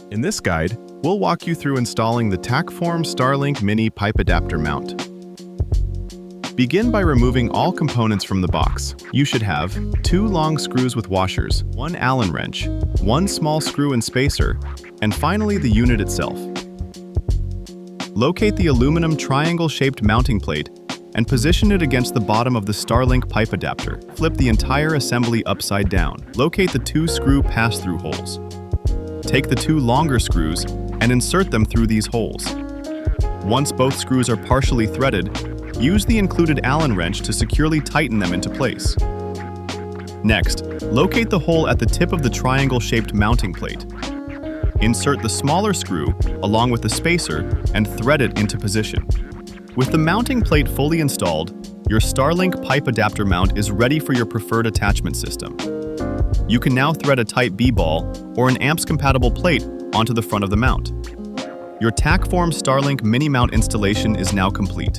In this guide, we'll walk you through installing the Tackform Starlink Mini pipe adapter mount. Begin by removing all components from the box. You should have 2 long screws with washers, 1 Allen wrench, 1 small screw and spacer, and finally the unit itself. Locate the aluminum triangle-shaped mounting plate and position it against the bottom of the Starlink pipe adapter. Flip the entire assembly upside down. Locate the 2 screw pass-through holes. Take the 2 longer screws and insert them through these holes. Once both screws are partially threaded, use the included Allen wrench to securely tighten them into place. Next, locate the hole at the tip of the triangle-shaped mounting plate. Insert the smaller screw along with the spacer and thread it into position. With the mounting plate fully installed, your Starlink pipe adapter mount is ready for your preferred attachment system. You can now thread a Type B ball or an amps-compatible plate onto the front of the mount. Your Tackform Starlink Mini mount installation is now complete.